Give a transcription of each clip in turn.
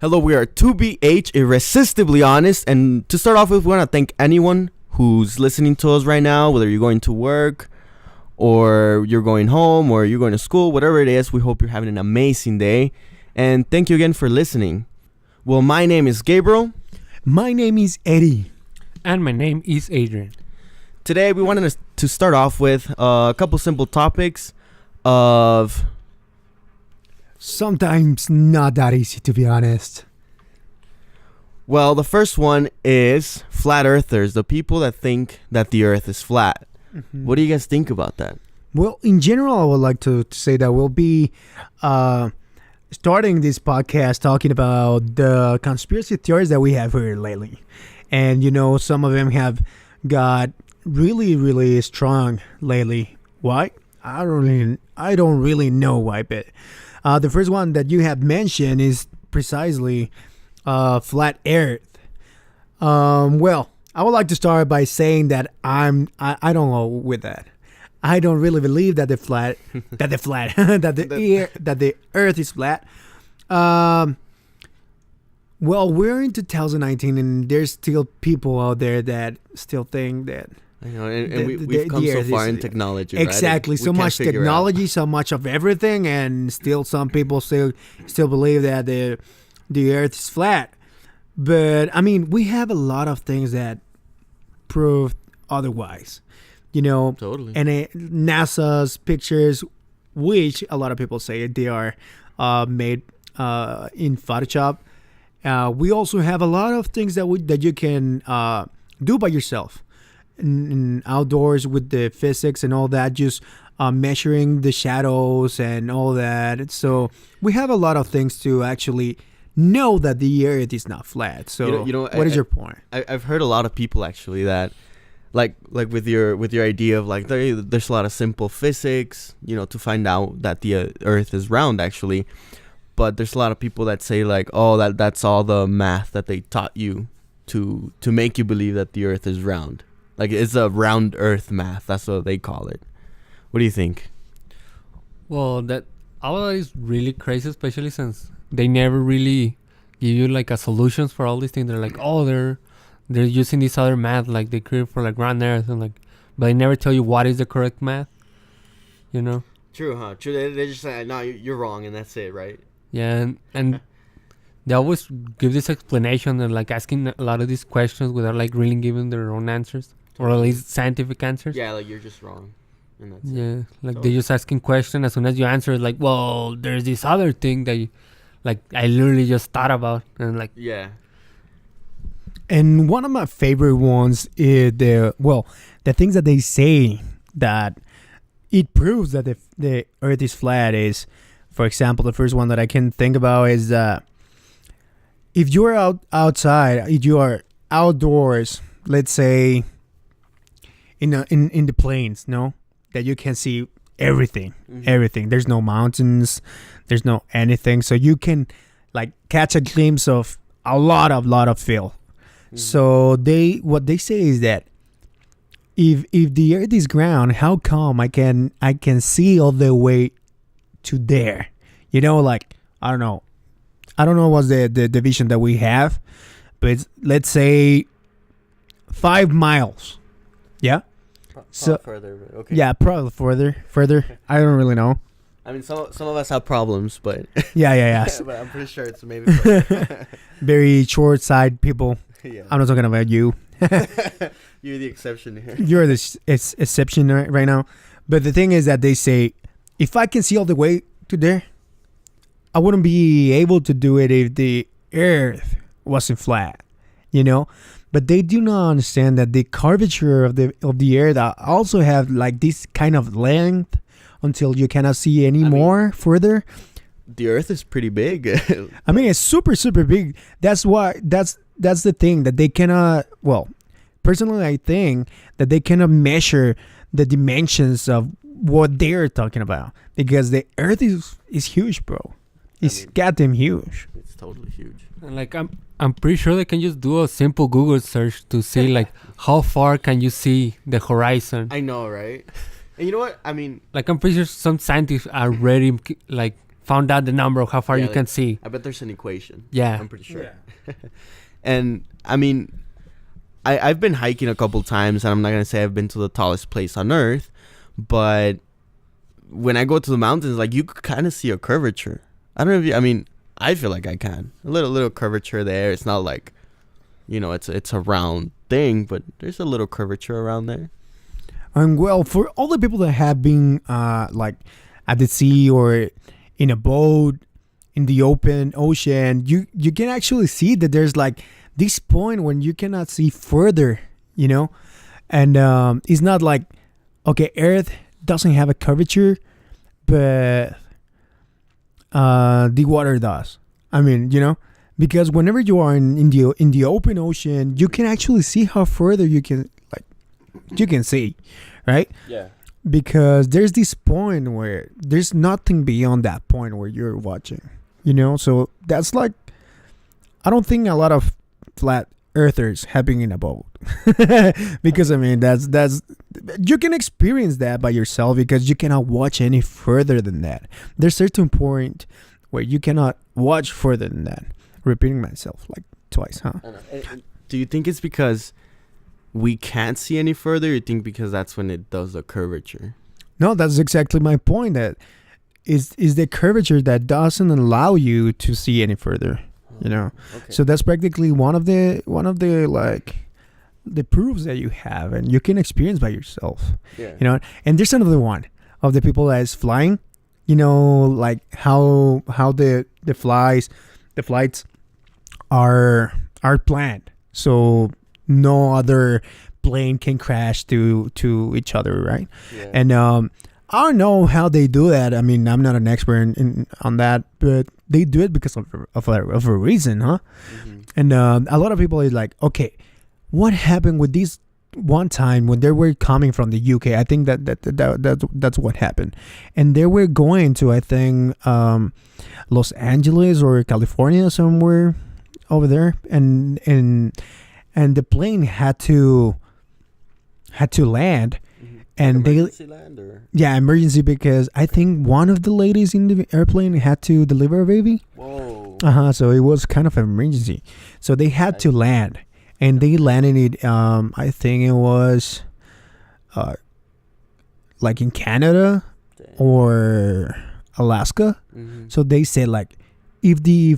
Hello, we are 2BH, Irresistibly Honest. And to start off with, we want to thank anyone who's listening to us right now, whether you're going to work or you're going home or you're going to school, whatever it is. We hope you're having an amazing day. And thank you again for listening. Well, my name is Gabriel. My name is Eddie. And my name is Adrian. Today, we wanted to start off with a couple simple topics of... Sometimes not that easy, to be honest. Well, the first one is flat earthers, the people that think that the earth is flat. Mm-hmm. What do you guys think about that? Well, in general, I would like to say that we'll be starting this podcast talking about the conspiracy theories that we have here lately. And, you know, some of them have got really, really strong lately. Why? I don't really know why, but... the first one that you have mentioned is precisely flat Earth. Well, I would like to start by saying that I don't go with that. I don't really believe that the Earth is flat. Well, we're in 2019, and there's still people out there that still think that. I know, and we've come so far in technology, exactly, right? So much technology, so much of everything, and still some people still believe that the Earth is flat. But I mean, we have a lot of things that prove otherwise, you know. Totally. And NASA's pictures, which a lot of people say they are made in Photoshop. We also have a lot of things that you can do by yourself. In outdoors with the physics and all that, just measuring the shadows and all that. So we have a lot of things to actually know that the Earth is not flat. So what is your point? I've heard a lot of people actually that like with your idea of like there's a lot of simple physics, you know, to find out that the Earth is round actually. But there's a lot of people that say like, oh, that's all the math that they taught you to make you believe that the Earth is round. Like, it's a round earth math. That's what they call it. What do you think? Well, all that is really crazy, especially since they never really give you like a solutions for all these things. They're like, oh, they're using this other math like they create for like round earth and like, but they never tell you what is the correct math. You know? True, huh? True. They just say, no, you're wrong, and that's it, right? Yeah, and they always give this explanation and like asking a lot of these questions without like really giving their own answers. Or at least scientific answers. Yeah, like you're just wrong. And that's it. Like they're just asking questions. As soon as you answer, it's like, well, there's this other thing that I literally just thought about. And like, yeah. And one of my favorite ones is the things that they say that it proves that the Earth is flat is, for example, the first one that I can think about is if you're outside, if you are outdoors, let's say, in the plains, no, that you can see everything. There's no mountains, there's no anything, so you can like catch a glimpse of a lot of field. So what they say is that if the Earth is ground, how come I can see all the way to there? You know, like I don't know what's the division that we have, but let's say 5 miles. Yeah. So further, okay. Yeah, probably further. I don't really know. I mean, some of us have problems, but yeah. But I'm pretty sure it's maybe further. Very short-sighted people. Yeah. I'm not talking about you. You're the exception here. You're the exception right now. But the thing is that they say, if I can see all the way to there, I wouldn't be able to do it if the Earth wasn't flat. You know. But they do not understand that the curvature of the Earth also have like this kind of length until you cannot see any more further. The Earth is pretty big. I mean, it's super big. That's why that's the thing that they cannot. Well, personally, I think that they cannot measure the dimensions of what they're talking about because the Earth is huge, bro. It's goddamn huge. It's totally huge. And like I'm pretty sure they can just do a simple Google search to see like how far can you see the horizon. I know, right? And you know what? I mean, like I'm pretty sure some scientists already like found out the number of how far Yeah, you like- can see. I bet there's an equation. Yeah. I'm pretty sure. And I mean, I've been hiking a couple times, and I'm not gonna say I've been to the tallest place on Earth, but when I go to the mountains, like you could kind of see a curvature. I don't know if you. I mean, I feel like I can a little curvature there. It's not like, it's a round thing, but there's a little curvature around there. And well, for all the people that have been like at the sea or in a boat in the open ocean, you can actually see that there's like this point when you cannot see further, and it's not like, okay, Earth doesn't have a curvature, but the water does. I mean, because whenever you are in the open ocean, you can actually see how further you can see, right? Yeah. Because there's this point where there's nothing beyond that point where you're watching, so that's like, I don't think a lot of flat earthers have been in a boat because I mean that's you can experience that by yourself because you cannot watch any further than that. There's certain point where you cannot watch further than that. Repeating myself like twice, huh? Do you think it's because we can't see any further? Or you think because that's when it does the curvature? No, that's exactly my point. That is the curvature that doesn't allow you to see any further. Okay. So that's practically one of the like the proofs that you have and you can experience by yourself. Yeah. And there's another one of the people that is flying. Like how the flights are planned, so no other plane can crash to each other, right? Yeah. And I don't know how they do that. I mean, I'm not an expert on that, but they do it because of a reason, huh? Mm-hmm. And a lot of people is like, okay, what happened with this one time when they were coming from the UK? I think that's what happened, and they were going to, I think, Los Angeles or California, somewhere over there, and the plane had to land. And emergency land or? Yeah, emergency, because I think one of the ladies in the airplane had to deliver a baby. Whoa. So it was kind of an emergency. So they had to land, and they landed it. I think it was, like in Canada or Alaska. Mm-hmm. So they said like, if the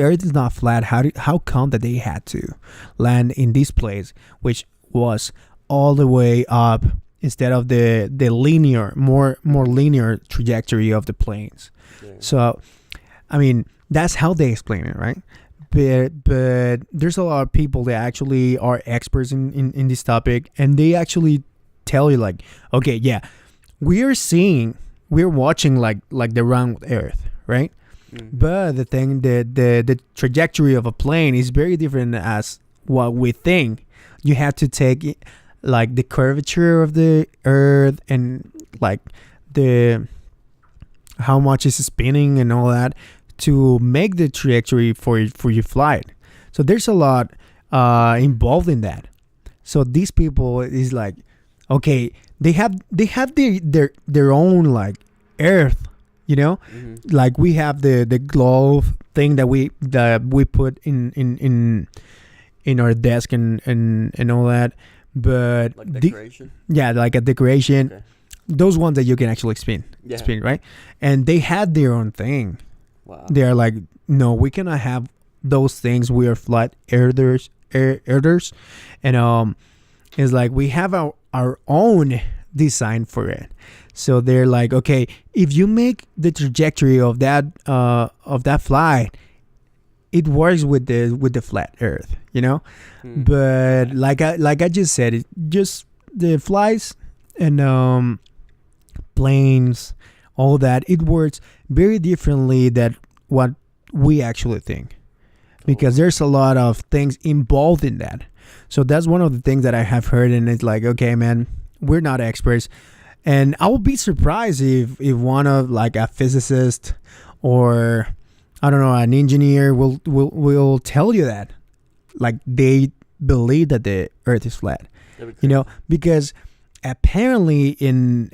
Earth is not flat, how come that they had to land in this place, which was all the way up instead of the linear, more linear trajectory of the planes. Yeah. So, I mean, that's how they explain it, right? But there's a lot of people that actually are experts in this topic, and they actually tell you like, okay, yeah, we're watching like the round Earth, right? Mm-hmm. But the thing, the trajectory of a plane is very different as what we think. You have to take like the curvature of the Earth and like the how much is spinning and all that to make the trajectory for your flight. So there's a lot involved in that. So these people is like, okay, they have their own like Earth, Mm-hmm. like we have the globe thing that we put in our desk and all that. But Like decoration? like a decoration. Okay. Those ones that you can actually spin, right? And they had their own thing. Wow. They are like, no, we cannot have those things. We are flat earthers, and it's like we have our own design for it. So they're like, okay, if you make the trajectory of that flight, it works with the flat Earth, But like I just said, it just the flights and planes, all that, it works very differently than what we actually think, because there's a lot of things involved in that. So that's one of the things that I have heard, and it's like, okay, man, we're not experts, and I would be surprised if one of like a physicist or I don't know, an engineer will tell you that, like they believe that the Earth is flat, because apparently in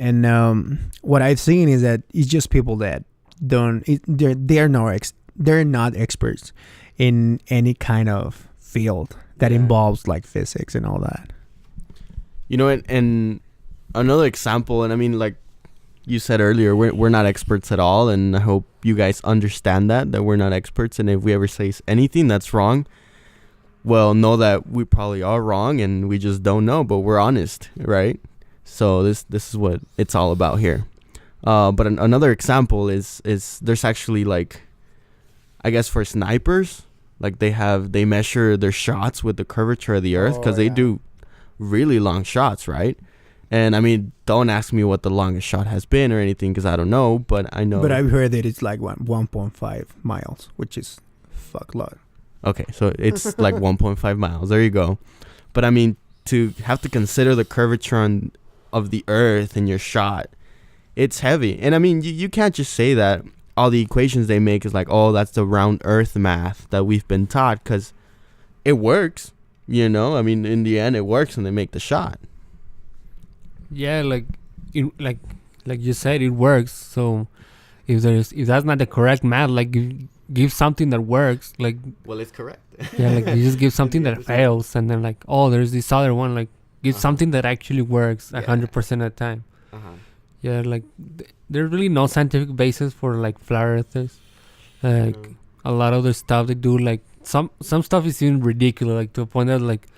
what I've seen is that it's just people that they're not experts in any kind of field that involves like physics and all that. You know, and another example, and I mean, like you said earlier, we're not experts at all, and I hope you guys understand that we're not experts, and if we ever say anything that's wrong, well, know that we probably are wrong, and we just don't know, but we're honest, right? So this is what it's all about here. But another example is there's actually, like, I guess for snipers, like they measure their shots with the curvature of the earth, because they do really long shots, right? And I mean, don't ask me what the longest shot has been or anything, because I don't know, but I know. But I've heard that it's like 1.5 miles, which is fuck lot. Okay, so it's like 1.5 miles. There you go. But I mean, to have to consider the curvature of the earth in your shot, it's heavy. And I mean, you can't just say that all the equations they make is like, oh, that's the round earth math that we've been taught, because it works, you know? I mean, in the end, it works and they make the shot. Yeah, like you said, it works. So if that's not the correct math, like give something that works. Like, well, it's correct. Yeah, like you just give something that fails, and then like, oh, there's this other one. Like, give something that actually works 100% of the time. Yeah, like there's really no scientific basis for like flat earthers. Like a lot of the stuff they do, like some stuff is even ridiculous, like to a point that like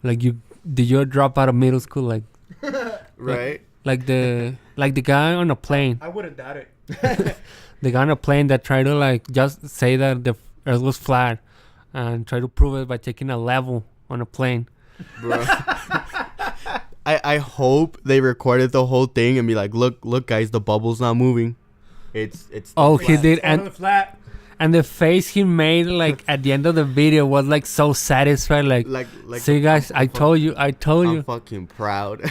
did you drop out of middle school, like right? Like the guy on a plane. I wouldn't doubt it. The guy on a plane that tried to like just say that the earth was flat and try to prove it by taking a level on a plane. Bro. I hope they recorded the whole thing and be like, look guys, the bubble's not moving. It's oh flat. He did, and the face he made like at the end of the video was like so satisfied, like see guys, I told you I'm fucking proud.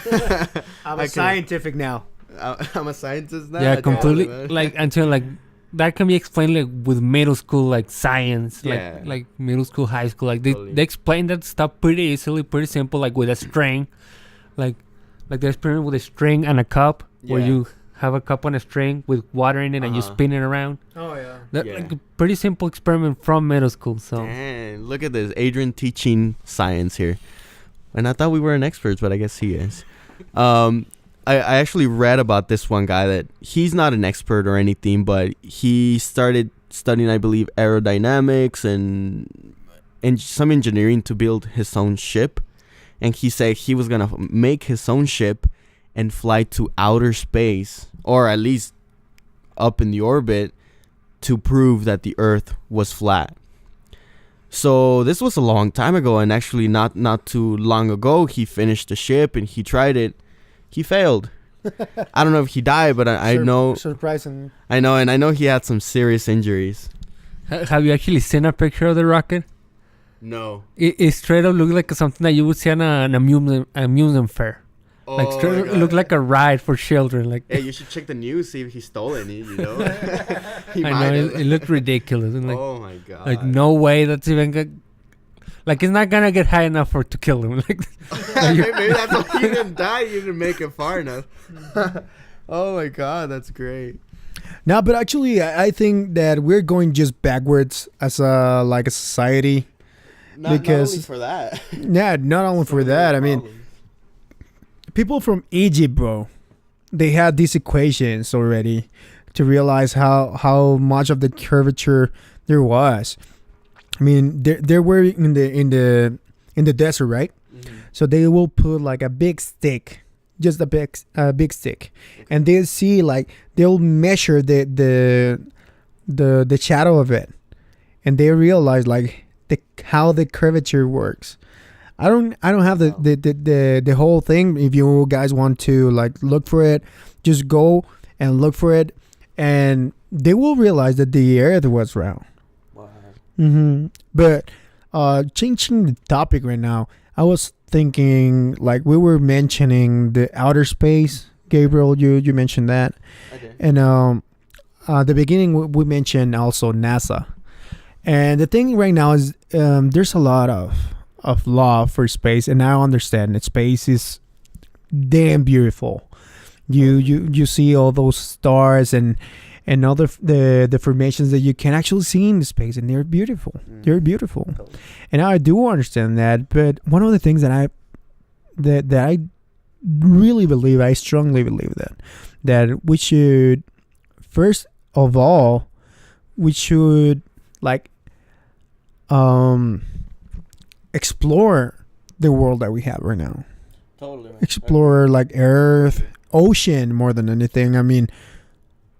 I'm a scientific now. I'm a scientist now. Yeah, completely. Like until like that can be explained like with middle school like science, like middle school, high school, like they explain that stuff pretty easily, pretty simple, like with a string, like the experiment with a string and a cup, where you have a cup on a string with water in it and you spin it around. Oh yeah. Like a pretty simple experiment from middle school. So dang, look at this, Adrian teaching science here, and I thought we weren't experts, but I guess he is. I actually read about this one guy that he's not an expert or anything, but he started studying, I believe, aerodynamics and some engineering to build his own ship. And he said he was going to make his own ship and fly to outer space, or at least up in the orbit, to prove that the Earth was flat. So this was a long time ago, and actually not too long ago, he finished the ship and he tried it. He failed. I don't know if he died, but I know. Surprising. I know, and I know he had some serious injuries. Have you actually seen a picture of the rocket? No. It straight up looked like something that you would see on an amusement fair. Oh, like straight up looked like a ride for children. Like, hey, you should check the news, see if he stole any. You know. I know it looked ridiculous. And like, oh my god. Like no way that's even good. Like it's not gonna get high enough to kill him. Like maybe that's why you didn't die. You didn't make it far enough. Oh my god, that's great. No, but actually, I think that we're going just backwards as a society. Not only for that. Yeah, not only for that. I mean, people from Egypt, bro, they had these equations already to realize how much of the curvature there was. I mean, they were in the desert, right? Mm-hmm. So they will put like a big stick, just a big stick, and they'll see like they'll measure the shadow of it, and they realize like how the curvature works. I don't have the whole thing. If you guys want to like look for it, just go and look for it, and they will realize that the Earth was round. Mm-hmm. But changing the topic right now, I was thinking like we were mentioning the outer space. Gabriel, you mentioned that. Okay. And the beginning we mentioned also NASA. And the thing right now is there's a lot of law for space, and I understand that space is damn beautiful. You see all those stars and all the formations that you can actually see in the space, and they're beautiful. They're beautiful, and I do understand that. But one of the things that I really believe, I strongly believe that we should, first of all, we should like explore the world that we have right now. Totally. Man. Explore like Earth, ocean more than anything. I mean,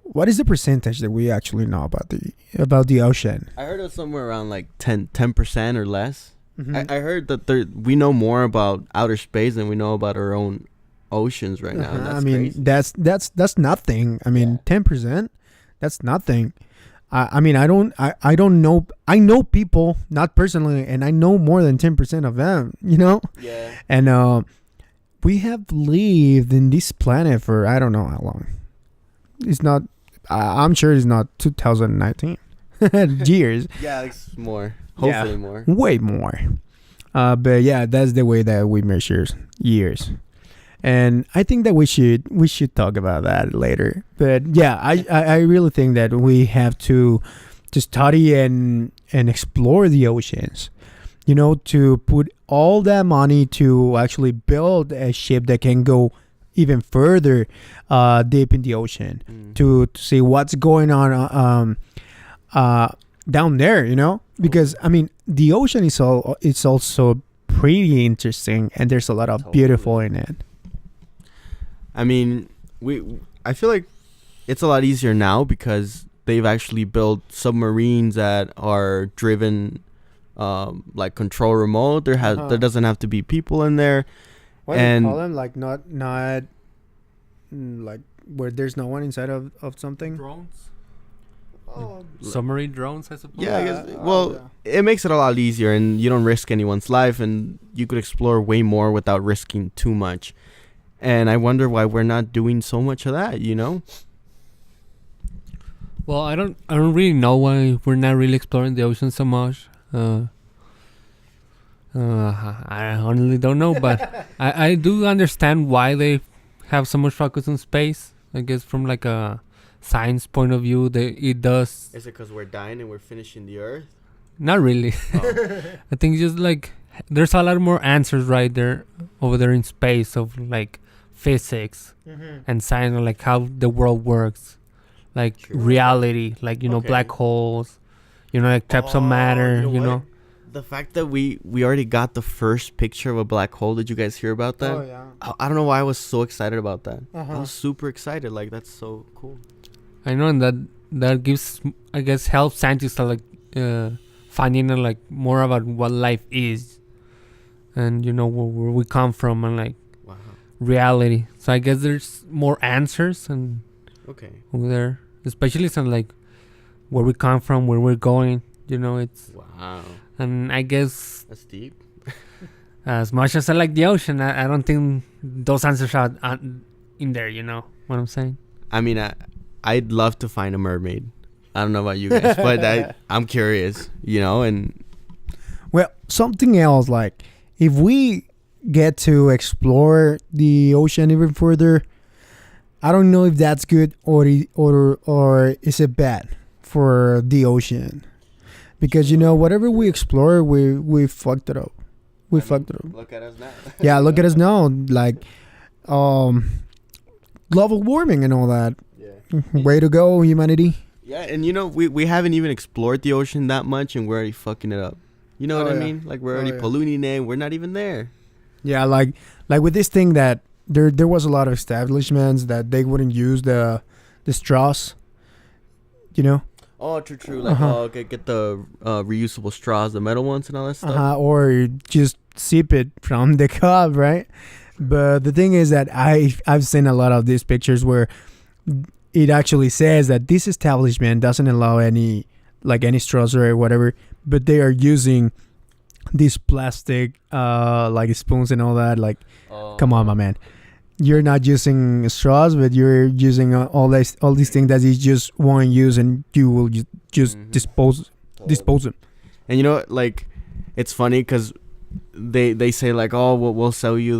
what is the percentage that we actually know about the ocean? I heard it was somewhere around like 10% or less. Mm-hmm. I heard that we know more about outer space than we know about our own oceans right now. That's I mean, crazy. that's nothing. I mean, 10%, that's nothing. I mean, I don't know. I know people, not personally, and I know more than 10% of them. You know, Yeah. and we have lived in this planet for I don't know how long. It's not. I'm sure it's not 2019 years. Yeah, it's more. Yeah. Hopefully more. Way more. But yeah, that's the way that we measure years. And I think that we should talk about that later. But yeah, I really think that we have to study and explore the oceans. You know, to put all that money to actually build a ship that can go even further deep in the ocean to see what's going on down there, you know, because I mean the ocean is it's also pretty interesting, and there's a lot of beautiful in it. I mean, I feel like it's a lot easier now because they've actually built submarines that are driven like control remote. There doesn't have to be people in there. What do you call them? Like not like where there's no one inside of something. Drones. Oh, Submarine drones, I suppose. Yeah, I guess. Well, it makes it a lot easier, and you don't risk anyone's life, and you could explore way more without risking too much. And I wonder why we're not doing so much of that, you know? Well, I don't really know why we're not really exploring the ocean so much. I honestly don't know, but I do understand why they have so much focus on space. I guess from like a science point of view, it does. Is it because we're dying and we're finishing the Earth? Not really. Oh. I think just like there's a lot more answers right there over there in space of like physics and science, like how the world works, like True. reality, like you know black holes, you know, like types of matter, you know. The fact that we already got the first picture of a black hole. Did you guys hear about that? Oh yeah. I don't know why I was so excited about that. I was super excited. Like, that's so cool. I know, and that gives, I guess, helps scientists to like finding out like more about what life is, and you know where we come from, and like reality. So I guess there's more answers and over there, especially some like where we come from, where we're going. You know, it's and I guess that's deep. As much as I like the ocean, I don't think those answers are in there. You know what I'm saying? I mean, I'd love to find a mermaid. I don't know about you guys, but I'm curious, you know. And well, something else, like if we get to explore the ocean even further, I don't know if that's good or is it bad for the ocean, because you know whatever we explore, we fucked it up. Fucked it up. Look at us now. Yeah, look at us now. Like, global warming and all that. Yeah. Way to go, humanity. Yeah, and you know we haven't even explored the ocean that much, and we're already fucking it up. You know what I mean? Like, we're already polluting it. We're not even there. Yeah, like with this thing that there was a lot of establishments that they wouldn't use the straws. You know. Oh, true. Like, get the reusable straws, the metal ones, and all that stuff. Or just sip it from the cup, right? But the thing is that I've seen a lot of these pictures where it actually says that this establishment doesn't allow any straws or whatever, but they are using these plastic like spoons and all that. Like, come on, my man. You're not using straws, but you're using all these things that you just won't use, and you will just dispose them. And you know, like, it's funny because they say like, oh, we'll sell you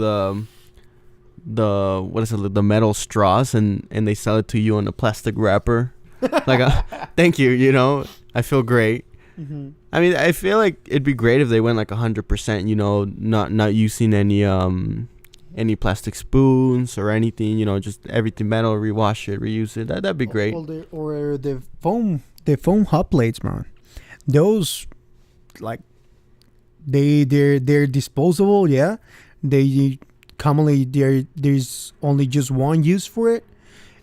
what is it, the metal straws, and they sell it to you in a plastic wrapper. Like, thank you. You know, I feel great. Mm-hmm. I mean, I feel like it'd be great if they went like 100%. You know, not using any plastic spoons or anything. You know, just everything metal, rewash it, reuse it. That'd be great. Well, the foam hot plates, man. Those, like, they're disposable. Yeah, they commonly there's only just one use for it,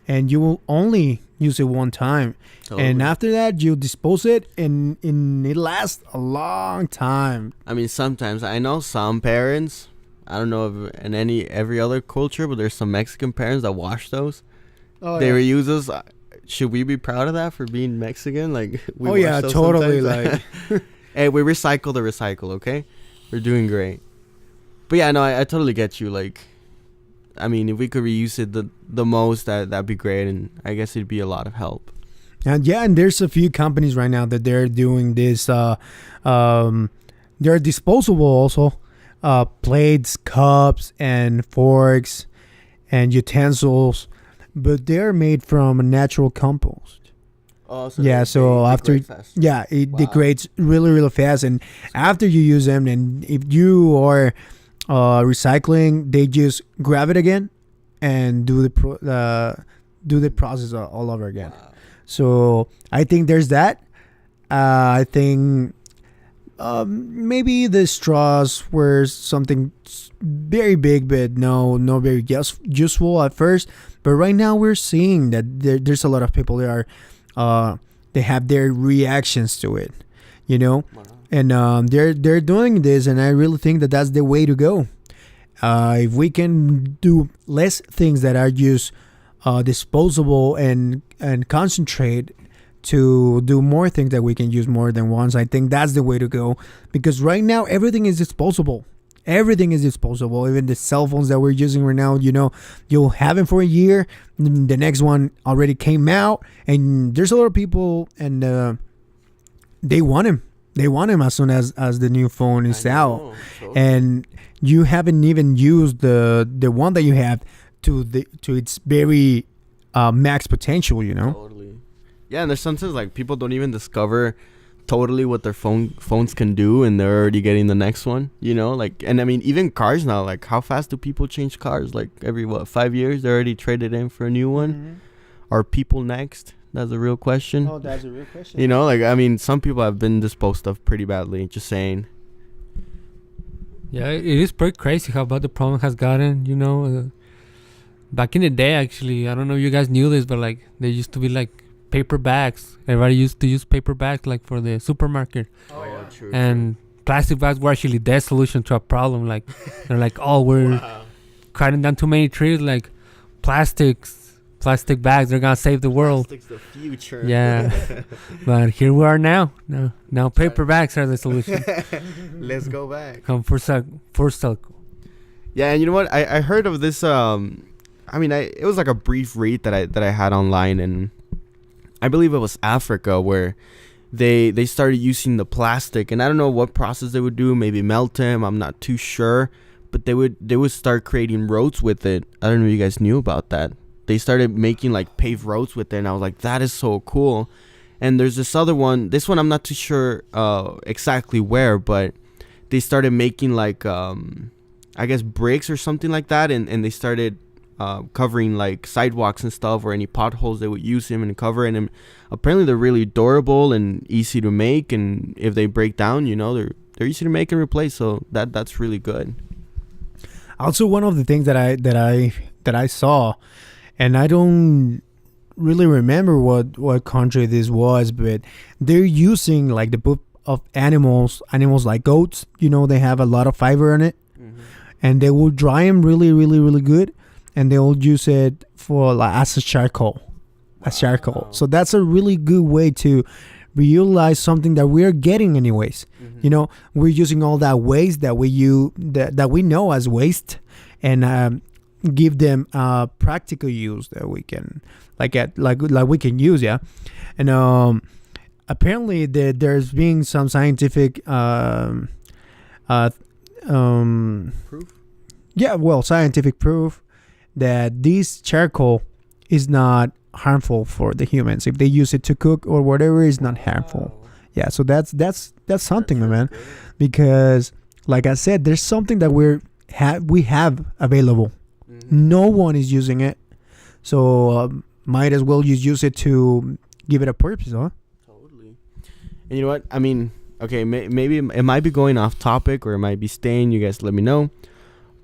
and you will only use it one time. Totally. And after that, you dispose it, and it lasts a long time. I mean, sometimes I know some parents. I don't know if in every other culture, but there's some Mexican parents that wash those. Oh, They reuse those. Should we be proud of that for being Mexican? Like, we Oh wash yeah, those totally. sometimes? Like, Hey, we recycle the recycle. Okay, we're doing great. But yeah, no, I totally get you. Like, I mean, if we could reuse it the most, that'd be great, and I guess it'd be a lot of help. and yeah, and there's a few companies right now that they're doing this. They're disposable also. Plates, cups, and forks, and utensils, but they're made from a natural compost. Oh, Yeah, so after- Yeah, it Wow. degrades really, really fast, and after you use them, and if you are recycling, they just grab it again and do the process all over again. Wow. So I think there's that. I think maybe the straws were something very big, but no very useful at first. But right now we're seeing that there's a lot of people that are they have their reactions to it, you know, Wow. and they're doing this, and I really think that that's the way to go. If we can do less things that are just disposable and concentrate to do more things that we can use more than once, I think that's the way to go. Because right now everything is disposable. Everything is disposable. Even the cell phones that we're using right now, you know, you'll have them for a year, the next one already came out, and there's a lot of people, and they want him. They want him as soon as the new phone is out, and you haven't even used the one that you have to its very max potential, you know. Totally. Yeah, and there's sometimes like people don't even discover totally what their phones can do, and they're already getting the next one, you know. Like, and I mean, even cars now, like, how fast do people change cars? Like, every 5 years they're already traded in for a new one. Mm-hmm. Are people next? That's a real question. Oh, that's a real question. You know, like, I mean, some people have been disposed of pretty badly. Just saying. Yeah, it is pretty crazy how bad the problem has gotten. You know, back in the day, actually, I don't know if you guys knew this, but like there used to be like paper bags. Everybody used to use paper bags like for the supermarket, Oh yeah, true. and plastic bags were actually their solution to a problem. Like they're like, oh, we're cutting down too many trees. Like plastic bags, they're gonna save the world. Plastic's the future. Yeah, but here we are now. Now paper bags are the solution. Let's go back. Come for circle. Yeah, and you know what? I heard of this. I mean, it was like a brief read that I had online, and I believe it was Africa where they started using the plastic, and I don't know what process they would do. Maybe melt them. I'm not too sure, but they would start creating roads with it. I don't know if you guys knew about that. They started making like paved roads with it, and I was like, that is so cool. And there's this other one. This one I'm not too sure exactly where, but they started making like I guess bricks or something like that, and they started covering like sidewalks and stuff, or any potholes they would use them and cover. And apparently they're really durable and easy to make, and if they break down, you know, they're easy to make and replace. So that's really good. Also, one of the things that I saw, and I don't really remember what country this was, but they're using like the poop of animals like goats. You know, they have a lot of fiber in it, and they will dry them really, really, really good, and they will use it for like as a charcoal. So that's a really good way to reutilize something that we're getting anyways. You know, we're using all that waste that we know as waste, and give them practical use that we can like we can use. Yeah. And apparently there's been some scientific Proof? scientific proof, that this charcoal is not harmful for the humans. If they use it to cook or whatever, it's not harmful. Yeah, so that's something, my man. Because, like I said, there's something that we have available. No one is using it, so might as well just use it to give it a purpose, huh? Totally. And you know what? I mean, okay, maybe it might be going off topic or it might be staying. You guys let me know.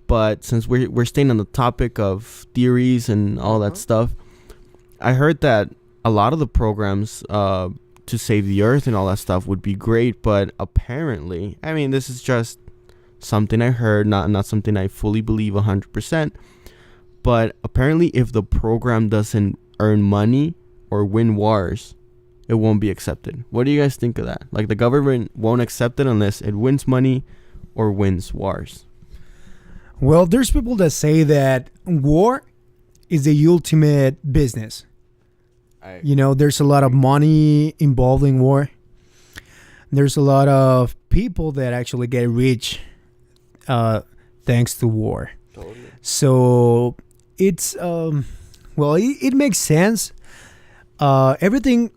But since we're staying on the topic of theories and all that stuff, I heard that a lot of the programs to save the earth and all that stuff would be great, but apparently, I mean, this is just something I heard, not something I fully believe 100%. But apparently, if the program doesn't earn money or win wars, it won't be accepted. What do you guys think of that? Like, the government won't accept it unless it wins money or wins wars. Well, there's people that say that war is the ultimate business. There's a lot of money involved in war. There's a lot of people that actually get rich thanks to war. Totally. So it's it makes sense. Everything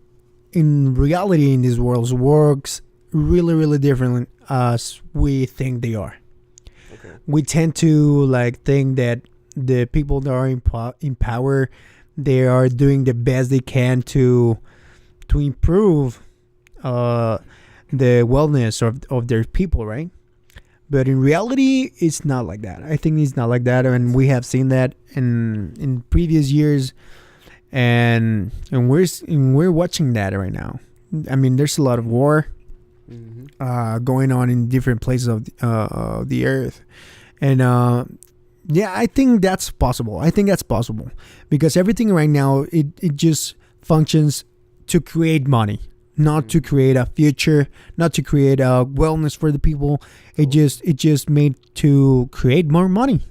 in reality in this world works really, really differently as we think they are. Okay. We tend to think that the people that are in power, they are doing the best they can to improve the wellness of their people, right? But in reality, it's not like that. I think it's not like that, and we have seen that in previous years, and we're watching that right now. I mean, there's a lot of war going on in different places of the earth, and I think that's possible. Because everything right now it just functions to create money. Not to create a future, not to create a wellness for the people. It just made to create more money.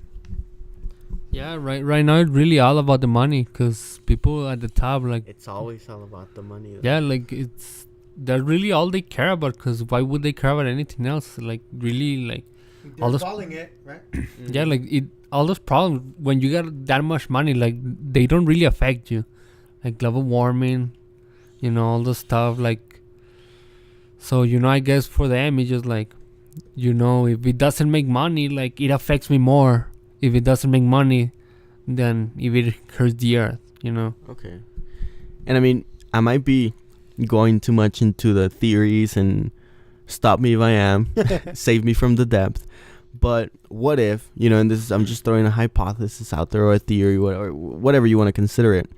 Yeah, right now it's really all about the money, because people at the top, it's always all about the money. Yeah, that's really all they care about, because why would they care about anything else? They're all those, calling it, right? Yeah, all those problems, when you get that much money, they don't really affect you. Like global warming, all the stuff, so, I guess for them, it's just if it doesn't make money, it affects me more. If it doesn't make money, than if it hurts the earth, Okay. And I mean, I might be going too much into the theories, and stop me if I am, save me from the depth. But what if, and I'm just throwing a hypothesis out there, or a theory, or whatever you want to consider it.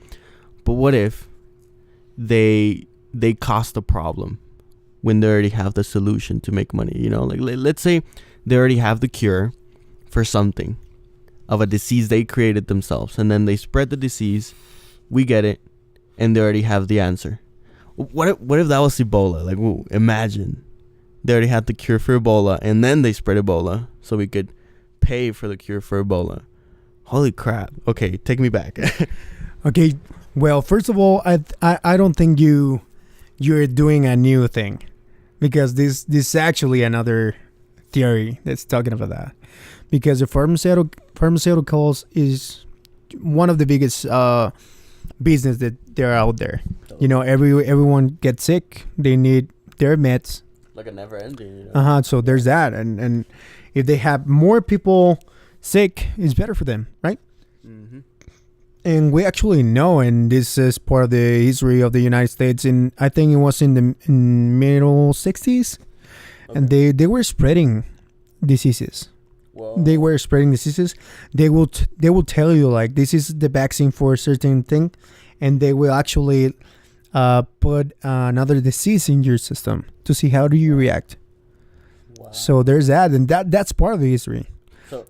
But what if they cost a problem when they already have the solution to make money? Let's say they already have the cure for something of a disease they created themselves, and then they spread the disease, we get it, and they already have the answer. What if that was Ebola? Imagine they already had the cure for Ebola, and then they spread Ebola so we could pay for the cure for Ebola. Holy crap. Okay, take me back. Okay, well, first of all, I don't think you're doing a new thing, because this is actually another theory that's talking about that. Because the pharmaceuticals is one of the biggest business that they're out there. Everyone gets sick. They need their meds. Like a never ending. So there's that, and if they have more people sick, it's better for them, right? Mm-hmm. And we actually know, and this is part of the history of the United States. I think it was in the middle 60s, okay. And they were spreading diseases. Whoa. They were spreading diseases. They will tell you this is the vaccine for a certain thing, and they will actually put another disease in your system to see how do you react. Wow. So there's that, and that's part of the history.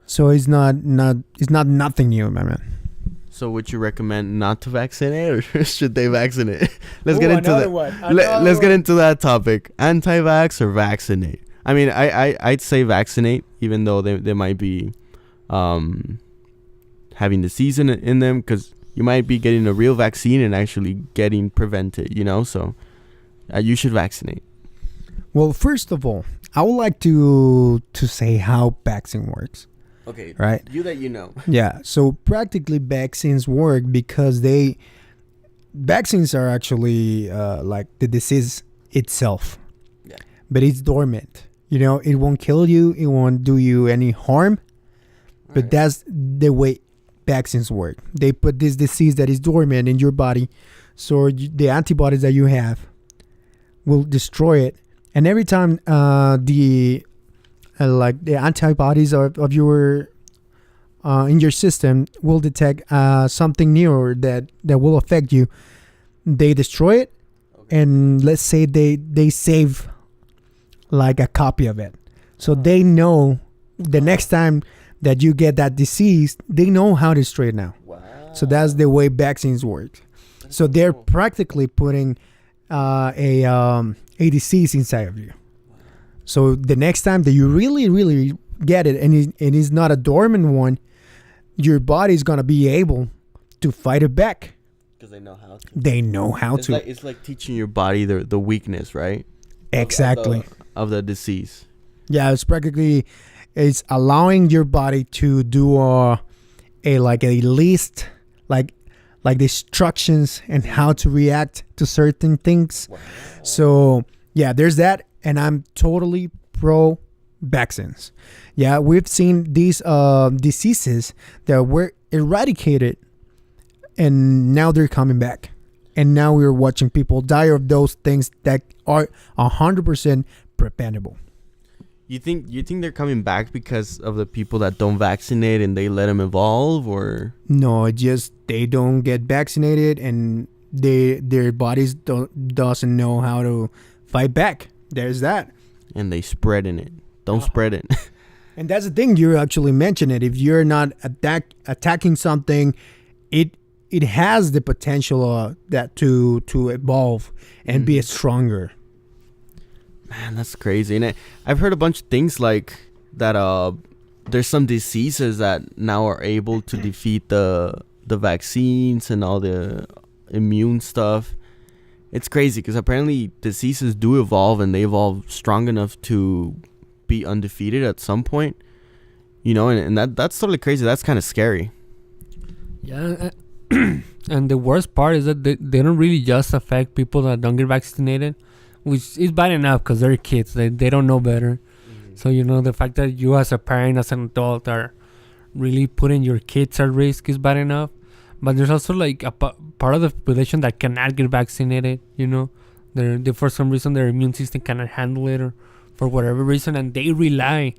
So it's not nothing new, my man. So would you recommend not to vaccinate, or should they vaccinate? Let's get into that topic. Anti-vax or vaccinate? I mean, I'd say vaccinate, even though they might be having disease in them, because you might be getting a real vaccine and actually getting prevented, so you should vaccinate. Well, first of all, I would like to say how vaccine works. Okay. Right. You know. Yeah. So practically vaccines work because vaccines are actually like the disease itself, Yeah. but it's dormant. You know, it won't kill you. It won't do you any harm. But Alright. that's the way vaccines work. They put this disease that is dormant in your body, so the antibodies that you have will destroy it. And every time the antibodies of your in your system will detect something new that will affect you, they destroy it, Okay. and let's say they save like a copy of it, so they know the next time that you get that disease, they know how to destroy it now. Wow. So that's the way vaccines work. So they're practically putting a disease inside of you. So the next time that you really get it, and it is not a dormant one, your body's gonna be able to fight it back. Because they know how to. They know how It's to. like, it's like teaching your body the weakness, right? Exactly. Of the disease. Yeah, it's allowing your body to do a list, like the instructions and how to react to certain things. Wow. So yeah, there's that, and I'm totally pro vaccines. Yeah, we've seen these diseases that were eradicated, and now they're coming back, and now we're watching people die of those things that are 100% preventable. You think they're coming back because of the people that don't vaccinate and they let them evolve, or No, it's just they don't get vaccinated, and their bodies doesn't know how to fight back. There's that. and they spreading it? Don't spread it. And that's the thing, you actually mentioned it. If you're not attacking something, it has the potential that to evolve and be stronger. Man, that's crazy. And I've heard a bunch of things like that. There's some diseases that now are able to defeat the vaccines and all the immune stuff. It's crazy because apparently diseases do evolve, and they evolve strong enough to be undefeated at some point. You know, and that's totally crazy. That's kind of scary. Yeah, and the worst part is that they don't really just affect people that don't get vaccinated, which is bad enough because they're kids. They don't know better. So, you know, the fact that you as a parent, as an adult, are really putting your kids at risk is bad enough. But there's also like a part of the population that cannot get vaccinated, you know. They for some reason their immune system cannot handle it, or for whatever reason, and they rely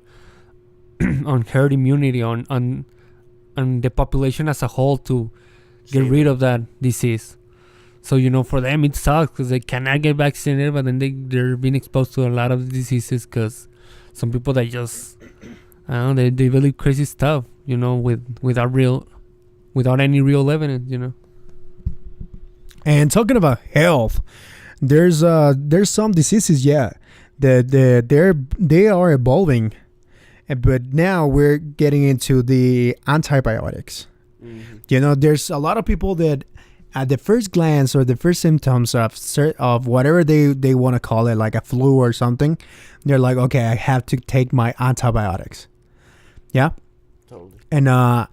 on herd immunity, on the population as a whole to get rid of that disease. So, you know, for them it sucks because they cannot get vaccinated, but then they're being exposed to a lot of diseases because some people that just, I don't know, they believe crazy stuff, you know, without any real evidence, you know. And talking about health, there's some diseases, yeah, that they are evolving, but now we're getting into the antibiotics. You know, there's a lot of people that at the first glance or the first symptoms of whatever they want to call it, like a flu or something, they're like, okay, I have to take my antibiotics. Yeah. Totally. And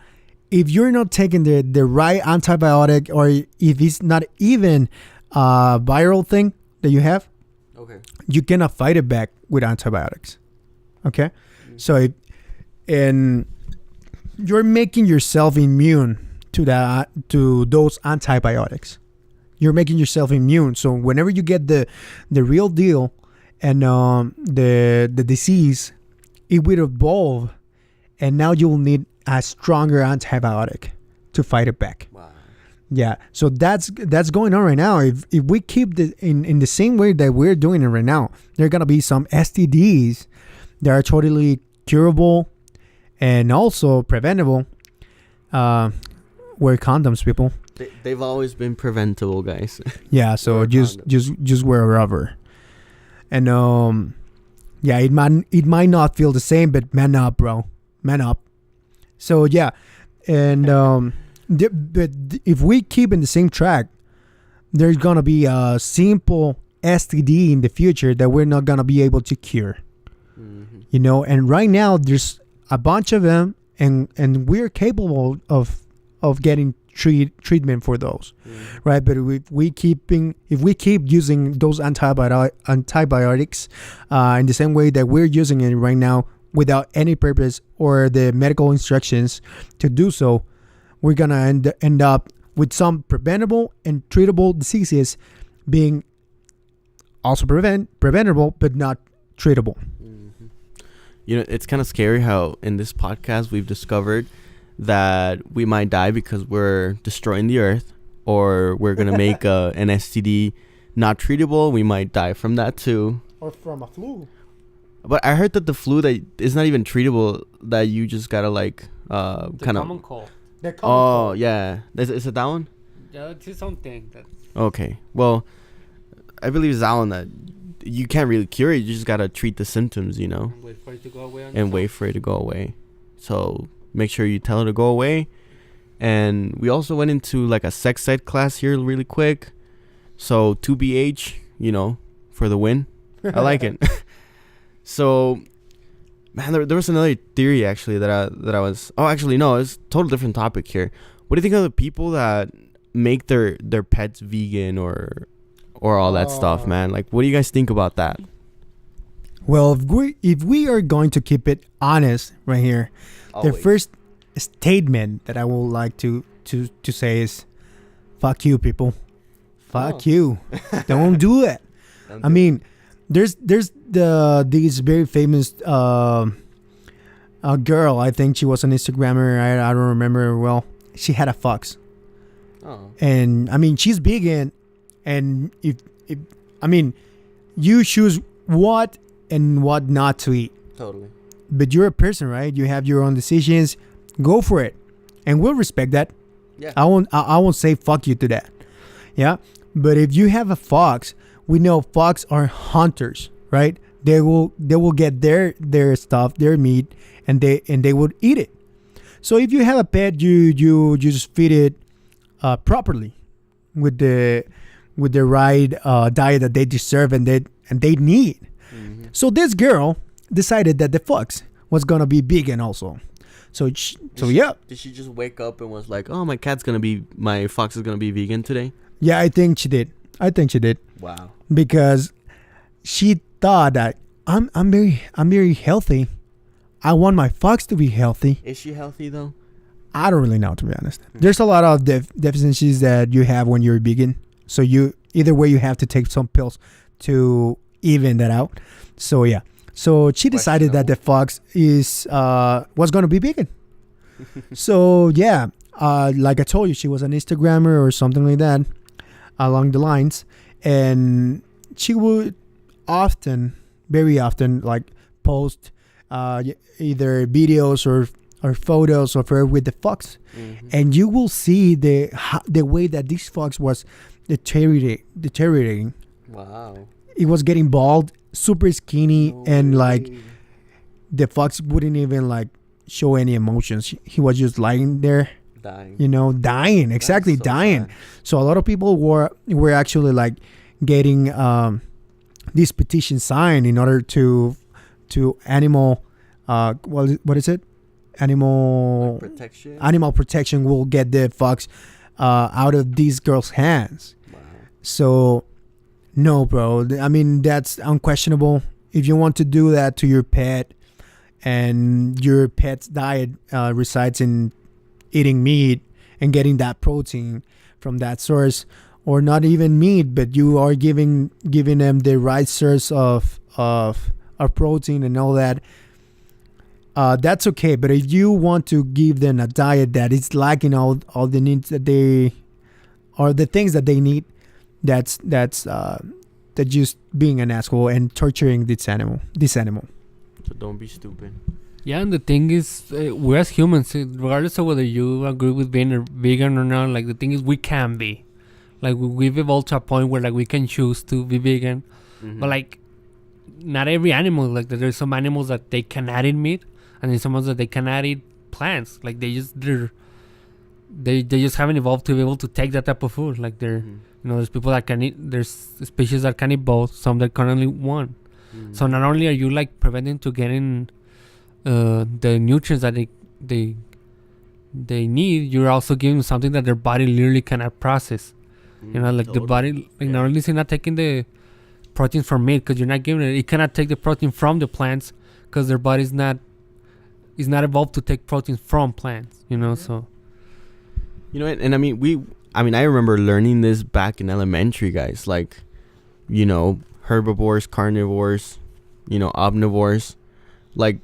if you're not taking the right antibiotic, or if it's not even a viral thing that you have, Okay. you cannot fight it back with antibiotics. Okay. So and you're making yourself immune to those antibiotics. You're making yourself immune. So whenever you get the real deal and the disease, it will evolve, and now you will need a stronger antibiotic to fight it back. Wow. Yeah. So that's going on right now. If we keep in the same way that we're doing it right now, there are gonna be some STDs that are totally curable and also preventable. Wear condoms, people. They've always been preventable, guys. Yeah, so Wear just wear a rubber. And yeah, it might not feel the same, but man up, bro. Man up. So yeah, and but if we keep in the same track, there's gonna be a simple STD in the future that we're not gonna be able to cure. You know, and right now there's a bunch of them and we're capable of getting treatment for those, right? But if we keep using those antibiotics in the same way that we're using it right now without any purpose or the medical instructions to do so, we're gonna end up with some preventable and treatable diseases being also preventable but not treatable. You know, it's kind of scary how in this podcast we've discovered that we might die because we're destroying the earth, or we're gonna make an STD not treatable. We might die from that too, Or from a flu. but I heard that the flu that is not even treatable, that you just gotta like The kind common of cold. yeah, is it that one? Yeah, it's his own thing. Okay, well, I believe it's that one that you can't really cure it. You just gotta treat the symptoms, you know, Wait for it to go away. and wait for it to go away. So make sure you tell it to go away. And we also went into like a sex ed class here really quick. So 2BH, you know, for the win. I like it. So, man, there was another theory actually that I was. Oh, actually no, it's a total different topic here. What do you think of the people that make their pets vegan or all that stuff, man? Like, what do you guys think about that? Well, if we are going to keep it honest right here, the first statement that I would like to say is, fuck you, people. Fuck you. Don't do it. I mean, there's this very famous girl. I think she was an Instagrammer. I don't remember well. She had a fox. Oh. And I mean, she's vegan, and if I mean, you choose what and what not to eat. Totally. But you're a person, right? You have your own decisions. Go for it, and we'll respect that. Yeah. I won't say fuck you to that. Yeah. But if you have a fox, we know fox are hunters, right? They will get their stuff, their meat, and they would eat it. So if you have a pet, you just feed it properly with the right diet that they deserve and they need. Mm-hmm. So this girl decided that the fox was gonna be vegan also. Did she just wake up and was like, "Oh, my fox is gonna be vegan today"? Yeah, I think she did. Wow. Because she thought that I'm very healthy. I want my fox to be healthy. Is she healthy though? I don't really know, to be honest. There's a lot of deficiencies that you have when you're vegan. So you have to take some pills to even that out. So yeah. So she decided that the fox was going to be vegan. So yeah, like I told you, she was an Instagrammer or something like that along the lines. And she would very often, like post either videos or photos of her with the fox. Mm-hmm. And you will see the way that this fox was deteriorating. Wow. It was getting bald, super skinny, and like the fox wouldn't even like show any emotions. He was just lying there, dying. Exactly, dying. Sad. So a lot of people were actually like getting this petition signed in order to animal what is it? Animal protection. Animal protection will get the fox out of these girls' hands. Wow. So no, bro. I mean, that's unquestionable. If you want to do that to your pet, and your pet's diet resides in eating meat and getting that protein from that source, or not even meat, but you are giving them the right source of protein and all that, that's okay. But if you want to give them a diet that is lacking all the needs that they, or the things that they need, that's just being an asshole and torturing this animal. So don't be stupid. Yeah, and the thing is, we as humans, regardless of whether you agree with being a vegan or not, like the thing is, we can be. Like we've evolved to a point where like we can choose to be vegan, but like not every animal. Like there's some animals that they cannot eat meat, and there's some ones that they cannot eat plants. Like they just haven't evolved to be able to take that type of food. Like there's people that can eat. There's species that can eat both. Some that can only one. So not only are you like preventing to getting the nutrients that they need, you're also giving them something that their body literally cannot process. You know, like the body, like not only is it not taking the protein from meat because you're not giving it cannot take the protein from the plants because their body's not evolved to take protein from plants. You know, so. You know, and I mean, I remember learning this back in elementary, guys. Like, you know, herbivores, carnivores, you know, omnivores. Like,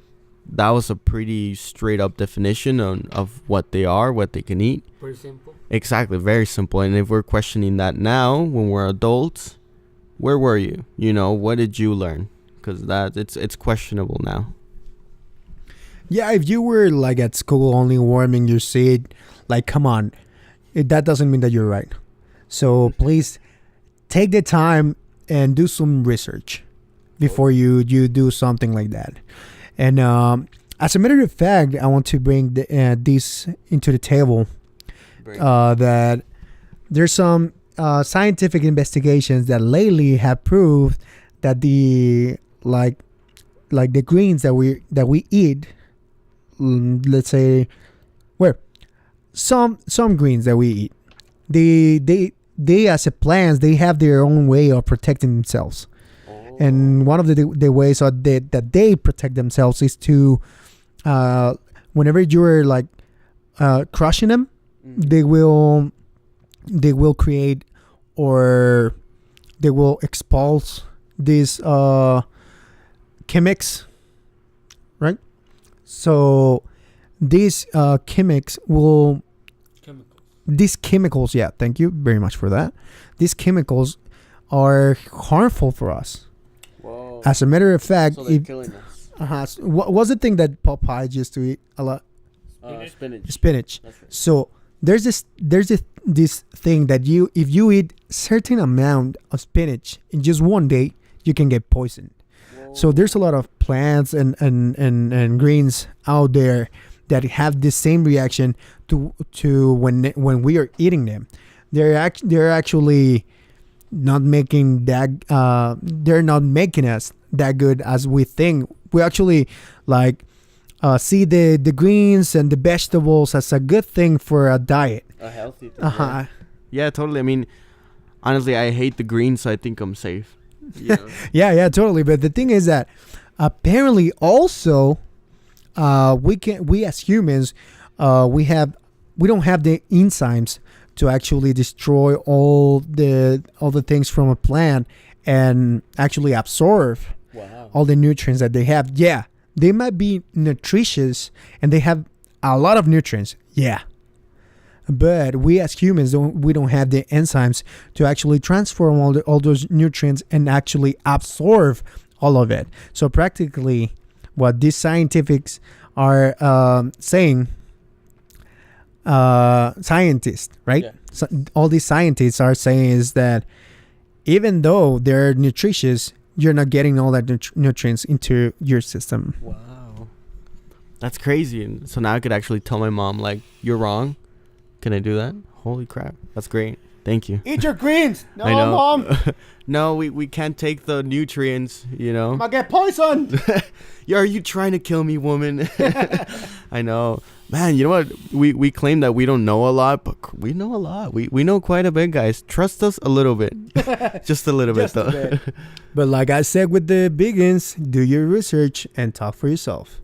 that was a pretty straight up definition of what they are, what they can eat. Pretty simple. Exactly, very simple. And if we're questioning that now, when we're adults, where were you? You know, what did you learn? Because it's questionable now. Yeah, if you were like at school only warming your seat, like, come on, that doesn't mean that you're right. So please take the time and do some research before you do something like that. And as a matter of fact, I want to bring this into the table. That there's some scientific investigations that lately have proved that the like the greens that we eat, let's say, some greens that we eat, they as a plants, they have their own way of protecting themselves. And one of the ways that they protect themselves is to whenever you're like crushing them, they will create, or they will expulse these chemics, right? So these chemicals, yeah, thank you very much for that. These chemicals are harmful for us. Whoa. As a matter of fact, So they're killing us. what was the thing that Popeye used to eat a lot? Spinach. That's right. So there's this thing that if you eat certain amount of spinach in just one day, you can get poisoned. Whoa. So there's a lot of plants and greens out there that have the same reaction to when we are eating them. They're actually not making that they're not making us that good as we think. We actually like see the greens and the vegetables as a good thing for a diet. A healthy thing. Yeah, totally. I mean, honestly, I hate the greens, so I think I'm safe. You know? yeah, totally. But the thing is that apparently also we as humans we don't have the enzymes to actually destroy all the things from a plant and actually absorb all the nutrients that they have. Yeah, they might be nutritious and they have a lot of nutrients. Yeah. But we as humans don't have the enzymes to actually transform all those nutrients and actually absorb all of it. So practically what these scientists are saying, scientists, right? Yeah. So all these scientists are saying is that even though they're nutritious, you're not getting all that nutrients into your system. Wow. That's crazy. And so now I could actually tell my mom, like, you're wrong. Can I do that? Holy crap. That's great. Thank you. Eat your greens. No, I know. Mom. No, we can't take the nutrients, you know. I might get poisoned. Are you trying to kill me, woman? I know. Man, you know what? We claim that we don't know a lot, but we know a lot. We know quite a bit, guys. Trust us a little bit. Just a little bit, though. But like I said with the biggins, do your research and talk for yourself.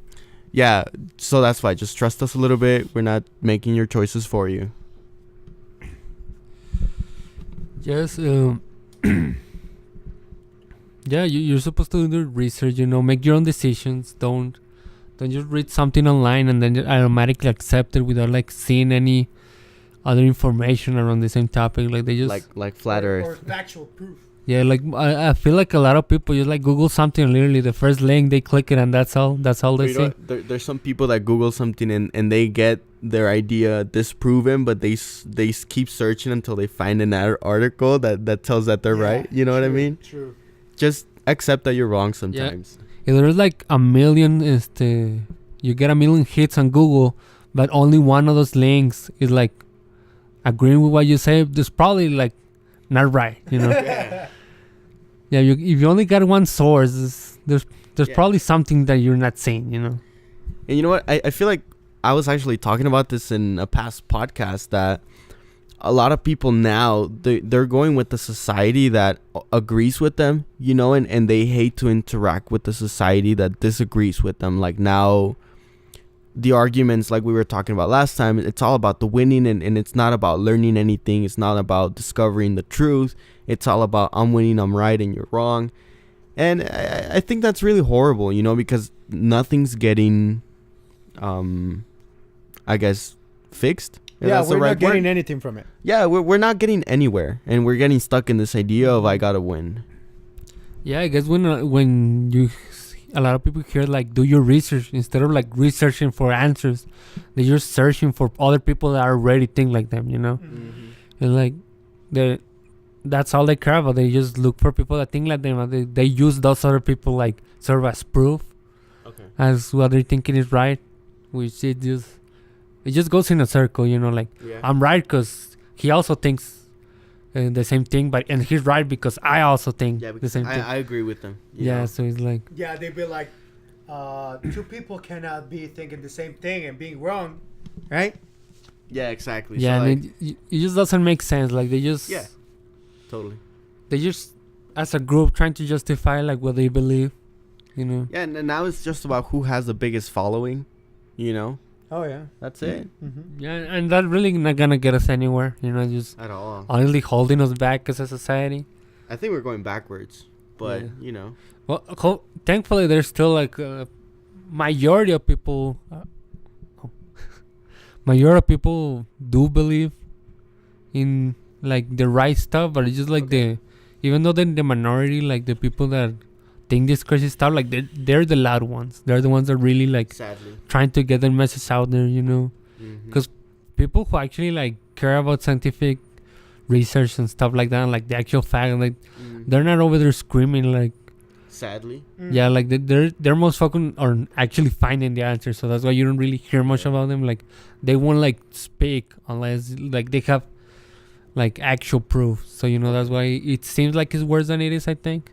Yeah, so that's why. Just trust us a little bit. We're not making your choices for you. Yes. Yeah, you're supposed to do research. You know, make your own decisions. Don't just read something online and then just automatically accept it without like seeing any other information around the same topic. Like they just like flat Earth or factual proof. Yeah, like I feel like a lot of people just like Google something, literally the first link they click it and that's all they see. There's some people that Google something and they get their idea disproven, but they keep searching until they find an article that tells that they're right. You know what I mean? True. Just accept that you're wrong sometimes. Yeah, there's like a million you get a million hits on Google, but only one of those links is like agreeing with what you say. There's probably like not right, you know. Yeah, if you only got one source, there's probably something that you're not seeing, you know. And you know what? I feel like I was actually talking about this in a past podcast that a lot of people now they're going with the society that agrees with them, and they hate to interact with the society that disagrees with them. Like now, the arguments like we were talking about last time, it's all about the winning, and it's not about learning anything. It's not about discovering the truth. It's all about I'm winning, I'm right, and you're wrong. And I think that's really horrible, because nothing's getting, I guess, fixed. Yeah, we're not getting anything from it. Yeah, we're not getting anywhere, and we're getting stuck in this idea of I gotta win. Yeah, I guess when you, a lot of people hear like do your research instead of like researching for answers, they're just searching for other people that already think like them, Mm-hmm. And like that's all they care about. They just look for people that think like them. And they use those other people like sort of as proof, as what they're thinking is right, which it just goes in a circle, like I'm right because he also thinks the same thing, and he's right because I also think the same thing. I agree with them. Yeah, so it's like... Yeah, they'd be like, two people cannot be thinking the same thing and being wrong, right? Yeah, exactly. Yeah, so it just doesn't make sense. Like, they just... Yeah, totally. They just, as a group, trying to justify, like, what they believe, Yeah, and now it's just about who has the biggest following, Oh, yeah. That's it. Mm-hmm. Yeah, and that really not gonna get us anywhere, just At all. honestly holding us back as a society. I think we're going backwards, but, Well, thankfully, there's still, like, a majority of people... majority of people do believe in, like, the right stuff, but it's just, like, even though they're the minority, like, the people that think this crazy stuff, like, they're the loud ones. They're the ones that really, like, sadly, trying to get their message out there, because people who actually, like, care about scientific research and stuff like that, and, like, the actual fact, like, they're not over there screaming, like, sadly. yeah, like, they're most focused on actually finding the answer. So that's why you don't really hear much about them. Like, they won't, like, speak unless, like, they have, like, actual proof. So, that's why it seems like it's worse than it is, I think.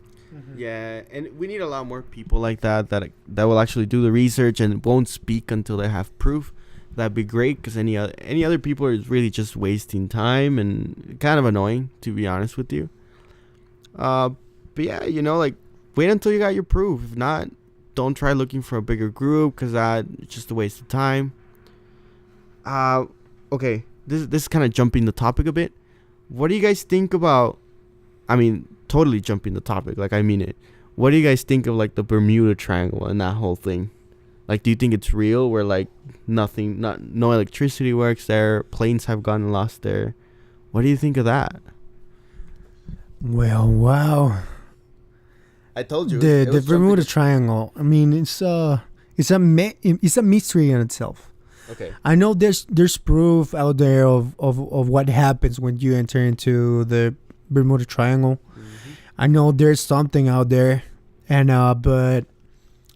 Yeah, and we need a lot more people like that will actually do the research and won't speak until they have proof. That'd be great, because any other people are really just wasting time and kind of annoying, to be honest with you. But yeah, like, wait until you got your proof. If not, don't try looking for a bigger group, because it's just a waste of time. Okay, this is kind of jumping the topic a bit. What do you guys think about? I mean, totally jumping the topic. Like, I mean it. What do you guys think of, like, the Bermuda Triangle and that whole thing? Like, do you think it's real, where, like, no electricity works there, planes have gone and lost there? What do you think of that? Well, wow. I told you. The Bermuda Triangle. I mean, it's a mystery in itself. Okay. I know there's proof out there of what happens when you enter into the Bermuda Triangle. I know there's something out there, and but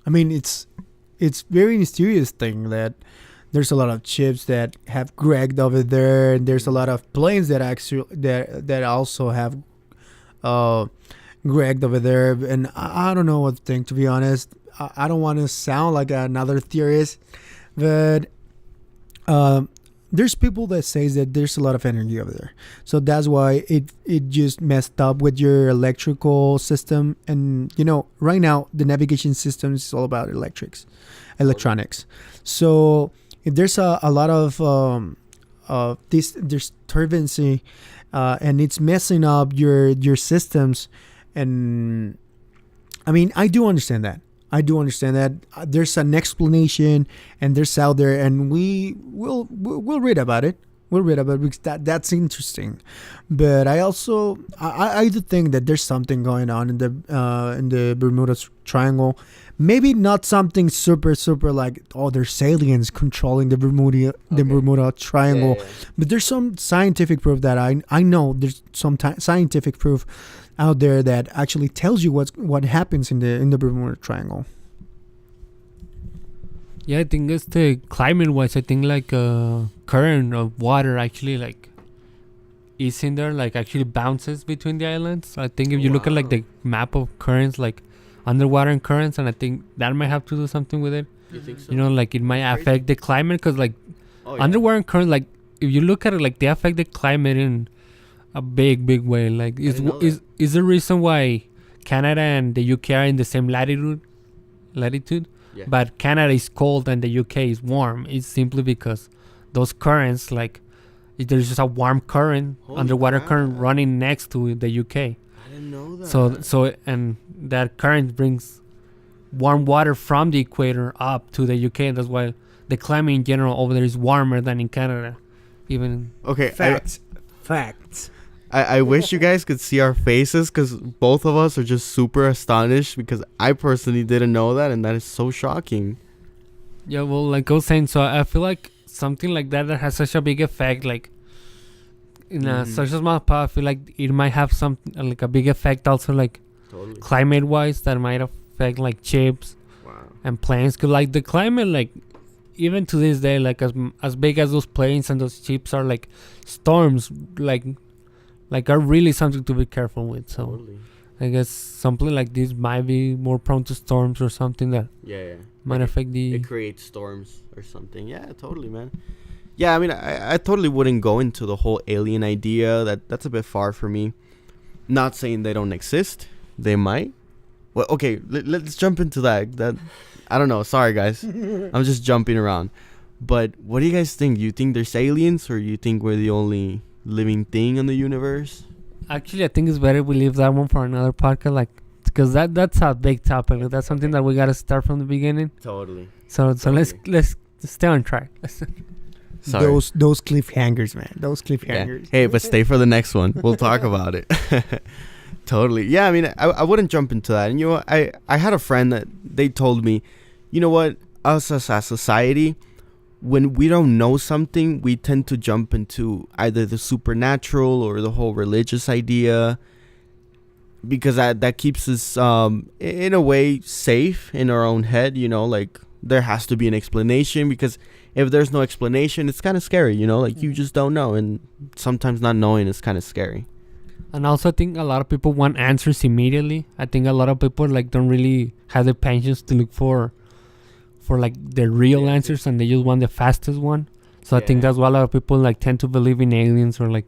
I mean, it's very mysterious thing that there's a lot of ships that have wrecked over there, and there's a lot of planes that actually that also have wrecked over there, and I don't know what to think, to be honest. I don't want to sound like another theorist, but there's people that says that there's a lot of energy over there, so that's why it just messed up with your electrical system. And right now the navigation system is all about electronics. So if there's a lot of this disturbance, and it's messing up your systems, and I mean, I do understand that. There's an explanation, and there's out there, and we'll read about it. Because that's interesting. But I also I do think that there's something going on in the Bermuda Triangle. Maybe not something super like, oh, there's aliens controlling the Bermuda Triangle. Yeah. But there's some scientific proof that I know there's some scientific proof out there that actually tells you what happens in the Bermuda Triangle. Yeah, I think it's the climate wise. I think like current of water actually like is in there, like actually bounces between the islands. I think if you look at like the map of currents, like underwater currents, and I think that might have to do something with it. You think so? You know, like it might affect the climate, because like Oh, yeah. underwater current, like if you look at it, like they affect the climate in a big way. Like didn't know that. is the reason why Canada and the UK are in the same latitude, Yeah. but Canada is cold and the UK is warm. It's simply because those currents, like there's just a warm current, Holy underwater crap. current running next to the UK. I didn't know that. So and that current brings warm water from the equator up to the UK, and that's why the climate in general over there is warmer than in Canada. Even Okay, Facts. I wish you guys could see our faces, because both of us are just super astonished, because I personally didn't know that, and that is so shocking. yeah, well, like I was saying, so I feel like something like that has such a big effect, like in a Mhm. such a small part, I feel like it might have some like a big effect also, like Totally. climate wise, that might affect like chips Wow. and planes. Cause like the climate, like even to this day, like as big as those planes and those ships are, like storms, like are really something to be careful with. So Totally. I guess something like this might be more prone to storms or something that Yeah. might Like affect the. it creates storms or something. Yeah, totally, man. Yeah, I mean, I totally wouldn't go into the whole alien idea. That's a bit far for me. Not saying they don't exist. They might. Well, okay, let's jump into that. I don't know. Sorry, guys. I'm just jumping around. But what do you guys think? You think there's aliens, or you think we're the only living thing in the universe? Actually, I think it's better we leave that one for another podcast, like because that's a big topic. Like, that's something that we gotta start from the beginning. Totally. So Totally. let's stay on track. Sorry. Those cliffhangers, man. Those Yeah. cliffhangers. Hey, but stay for the next one. We'll talk about it. Totally. Yeah, I mean, I wouldn't jump into that. And, you know, I had a friend that they told me, you know what, us as a society, when we don't know something, we tend to jump into either the supernatural or the whole religious idea, because that keeps us, in a way, safe in our own head, you know, like there has to be an explanation, because if there's no explanation, it's kind of scary, you know, like you just don't know, and sometimes not knowing is kind of scary. And also, I think a lot of people want answers immediately. I think a lot of people like don't really have the patience to look for like the real answers, and they just want the fastest one. So I think Yeah. that's why a lot of people like tend to believe in aliens, or like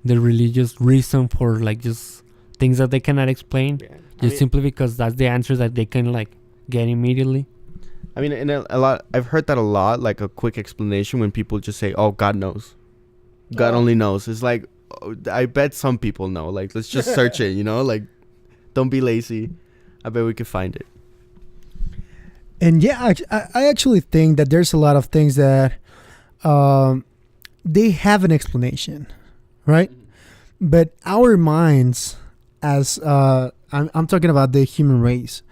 the religious reason for like just things that they cannot explain, just simply because that's the answer that they can like get immediately. I mean, in a lot, I've heard that a lot, like a quick explanation when people just say, "Oh, God knows, God only knows." It's like, oh, I bet some people know. Like, let's just search it, you know? Like, don't be lazy. I bet we could find it. And yeah, I actually think that there's a lot of things that they have an explanation, right? But our minds, as I'm talking about the human race,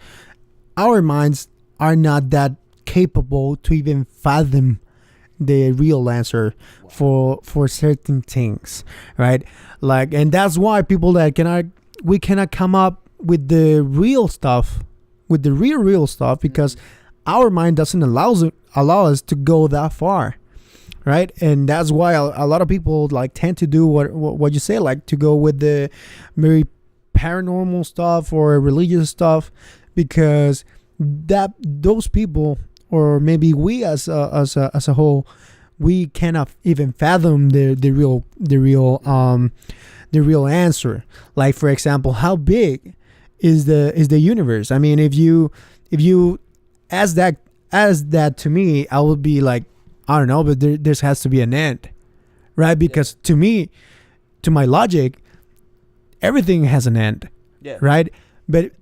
our minds are not that capable to even fathom the real answer for certain things, right? Like, and that's why people that we cannot come up with the real stuff, with the real stuff, because our mind doesn't allow us to go that far, right? And that's why a lot of people like tend to do what you say, like to go with the very paranormal stuff or religious stuff, because that those people, or maybe we as a whole, we cannot even fathom the real answer. Like, for example, how big is the universe? I mean, if you ask that to me, I would be like, I don't know, but there has to be an end, right? Because to me, to my logic, everything has an end, right? But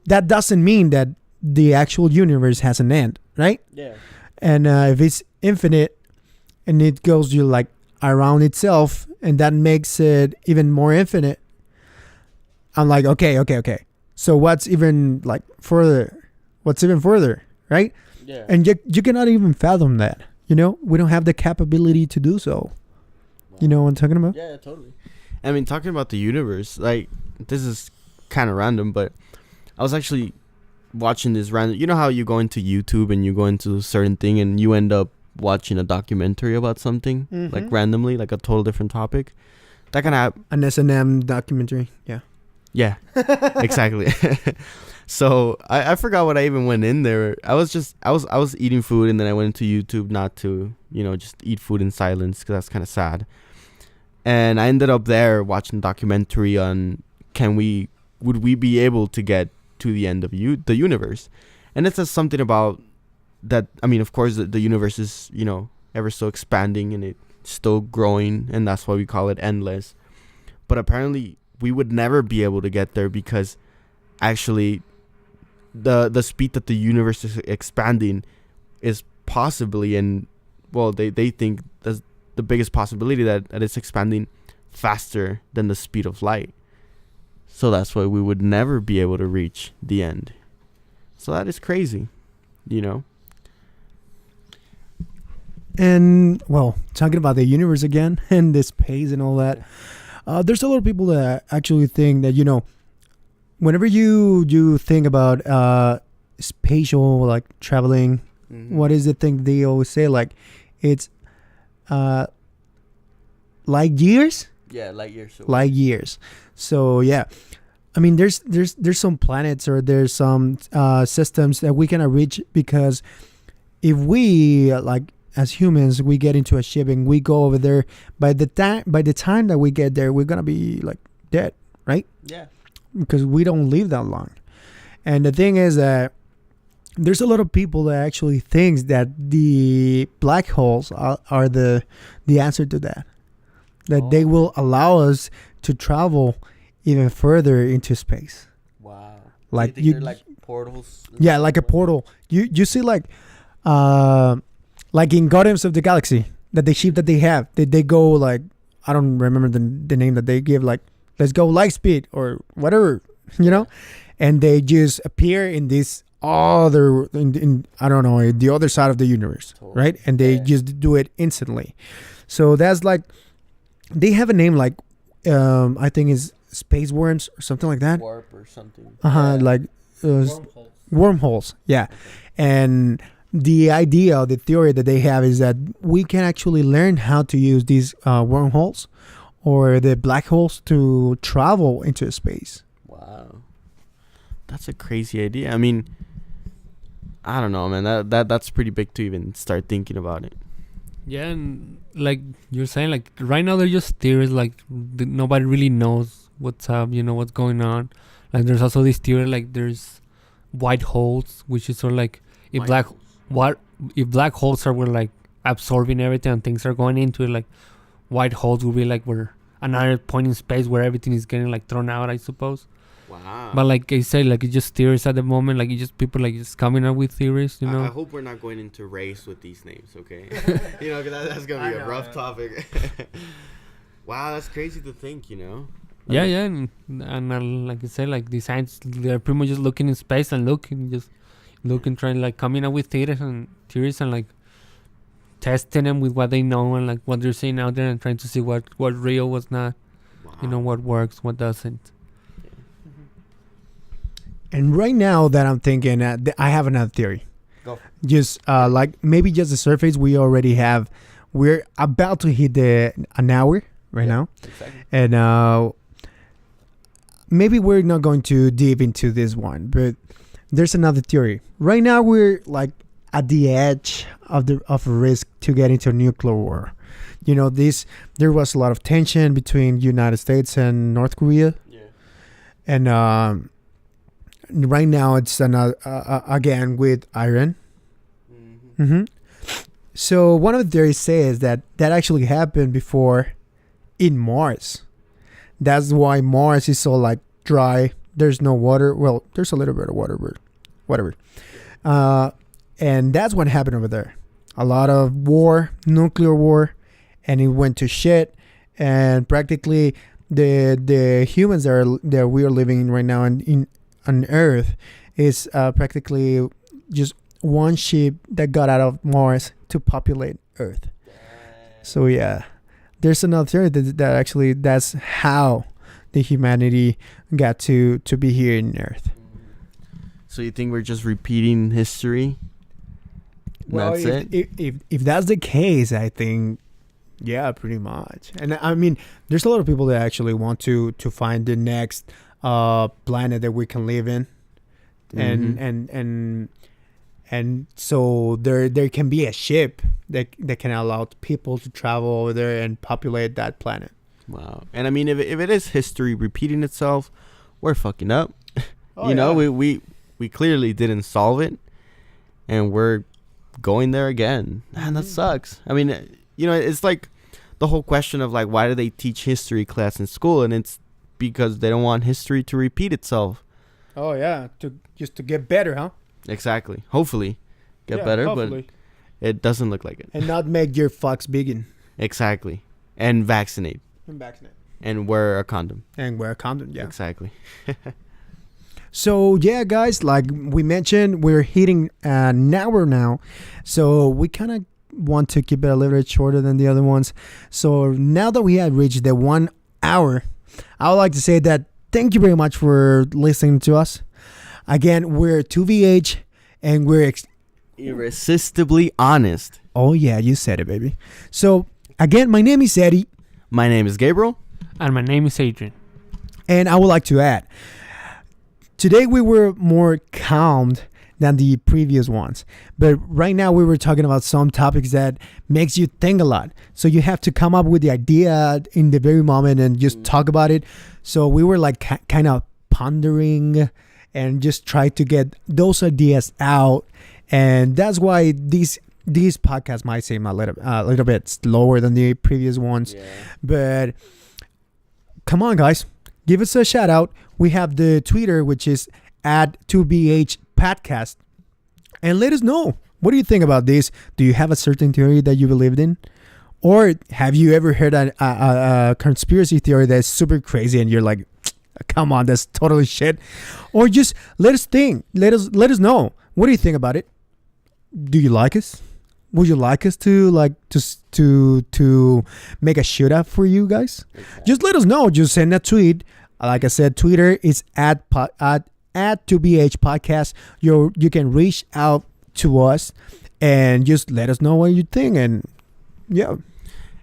that doesn't mean that the actual universe has an end, right? Yeah. And if it's infinite and it goes like around itself, and that makes it even more infinite, I'm like, okay. So what's even like further? What's even further, right? Yeah. And you cannot even fathom that. You know, we don't have the capability to do so. You know what I'm talking about? Yeah, totally. I mean, talking about the universe, like, this is kind of random, but I was actually watching this random. You know how you go into YouTube and you go into a certain thing and you end up watching a documentary about something, like randomly, like a total different topic. That kind of An S&M documentary. Yeah. Yeah, exactly. So I forgot what I even went in there. I was eating food, and then I went into YouTube not to, just eat food in silence, because that's kind of sad. And I ended up there watching a documentary on would we be able to get to the end of the universe. And it says something about that. I mean, of course, the universe is, ever so expanding, and it's still growing, and that's why we call it endless. But apparently we would never be able to get there, because actually the speed that the universe is expanding is possibly, and well, they think that's the biggest possibility, that it's expanding faster than the speed of light. So that's why we would never be able to reach the end. So that is crazy, And, well, talking about the universe again and the space and all that, there's a lot of people that actually think that, whenever you think about spatial, like, traveling, what is the thing they always say? Like, it's light years? Yeah, light years. Light years. So, yeah. I mean, there's some planets, or there's some systems that we cannot reach, because if we, like, as humans, we get into a ship and we go over there, by the time that we get there, we're gonna be like dead, right? Yeah. Because we don't live that long. And the thing is that there's a lot of people that actually thinks that the black holes are the answer to that. That they will allow us to travel even further into space. Wow. Like, Do you think they're like portals? Yeah, like a portal. You see, like in Guardians of the Galaxy, that the ship that they have, they go, like, I don't remember the name that they give, like, let's go light speed or whatever, and they just appear in this other, in I don't know, the other side of the universe, totally. Right? And they just do it instantly. So that's like, they have a name, like, I think is space worms or something like that. Warp or something. Like wormholes. Yeah, and the idea, the theory that they have is that we can actually learn how to use these wormholes or the black holes to travel into space. Wow. That's a crazy idea. I mean, I don't know, man. That's pretty big to even start thinking about it. Yeah, and like you're saying, like right now they're just theories. Like nobody really knows what's up, what's going on. Like there's also this theory, like there's white holes, which is sort of like if black holes were like absorbing everything and things are going into it, like white holes will be like where another point in space where everything is getting like thrown out, I suppose. Wow. But like I say, like it's just theories at the moment. Like it's just people like just coming up with theories, I hope we're not going into race with these names, okay? 'Cause that's gonna be a rough topic. Wow, that's crazy to think, Yeah, and like I say, like the science, they're pretty much just looking in space and looking, trying like coming up with theories and like testing them with what they know and like what they're seeing out there and trying to see what real, what's not, Wow. What works, what doesn't. And right now that I'm thinking, I have another theory. Go. Just like maybe just the surface we already have. We're about to hit an hour right now, Exactly. and maybe we're not going to dive into this one, but there's another theory. Right now we're like at the edge of a risk to get into a nuclear war. There was a lot of tension between United States and North Korea. Yeah. And right now it's again with Iran. Mm-hmm. So one of the theories says that actually happened before in Mars. That's why Mars is so like dry. There's no water. Well, there's a little bit of water, but whatever. And that's what happened over there. A lot of war, nuclear war, and it went to shit. And practically the humans that we are living in right now on Earth is practically just one ship that got out of Mars to populate Earth. So yeah, there's another theory that actually that's how the humanity got to be here in Earth. So you think we're just repeating history? Well, That's it? If that's the case, I think, yeah, pretty much. And I mean, there's a lot of people that actually want to find the next planet that we can live in, and and so there can be a ship that can allow people to travel over there and populate that planet. Wow. And I mean, if it is history repeating itself, we're fucking up. Oh, you know, yeah. we clearly didn't solve it, and we're going there again. Man, that sucks. I mean, you know, it's like the whole question of like, why do they teach history class in school? And it's because they don't want history to repeat itself. Oh yeah, to get better, huh? Exactly. Hopefully get Yeah, better, hopefully. but it doesn't look like it. And not make your fucks big Exactly. And vaccinate. and vaccinate. And wear a condom. And wear a condom, yeah. Exactly. So yeah, guys, like we mentioned, we're hitting an hour now, so we kind of want to keep it a little bit shorter than the other ones. So now that we have reached the 1 hour, I would like to say that thank you very much for listening to us. Again, we're 2VH, and we're Irresistibly honest. oh yeah, you said it, baby. So again, my name is Eddie, My name is Gabriel. And my name is Adrian. and I would like to add, today we were more calmed than the previous ones, but right now we were talking about some topics that makes you think a lot, so you have to come up with the idea in the very moment and just talk about it. So we were like kind of pondering and just try to get those ideas out, and that's why these podcasts might seem a little bit slower than the previous ones. But come on, guys, give us a shout out. We have the Twitter, which is at 2BH Podcast, and let us know, what do you think about this? Do you have a certain theory that you believed in, or have you ever heard a conspiracy theory that's super crazy and you're like, come on, that's totally shit? Or just let us think. Let us know, what do you think about it? Do you like us? Would you like us to to make a shootout for you guys? Exactly. Just let us know. Just send a tweet. Like I said, Twitter is at 2BH Podcast. You can reach out to us and just let us know what you think. And yeah.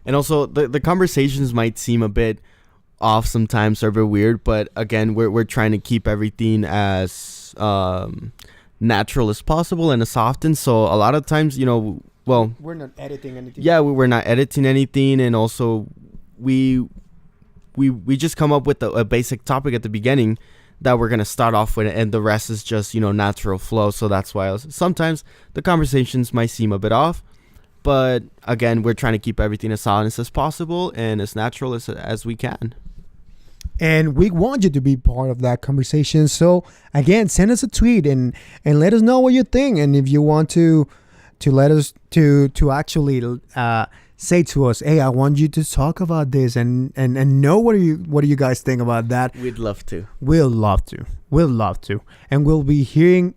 And also, the conversations might seem a bit off sometimes, or a bit weird, but again, we're trying to keep everything as natural as possible and as often. So a lot of times, you know, well, we're not editing anything. Yeah, we're not editing anything, and also we just come up with a basic topic at the beginning that we're gonna start off with, and the rest is just, you know, natural flow. So that's why sometimes the conversations might seem a bit off, but again, we're trying to keep everything as honest as possible and as natural as we can. And we want you to be part of that conversation. So again, send us a tweet and let us know what you think. And if you want to let us to actually say to us, hey, I want you to talk about this and know what do you guys think about that? We'd love to. We'll love to. And we'll be hearing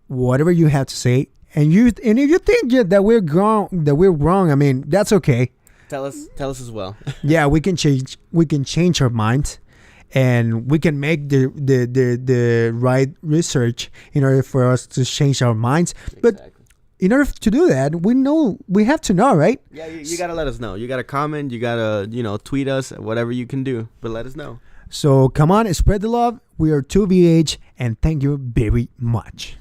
whatever you have to say. And if you think that we're wrong, I mean, that's okay. Tell us as well. Yeah, we can change our minds, and we can make the right research in order for us to change our minds. But in order to do that, we have to know, right? Yeah, you gotta let us know. You gotta comment. You gotta, you know, tweet us, whatever you can do. But let us know. So come on, spread the love. We are 2VH, and thank you very much.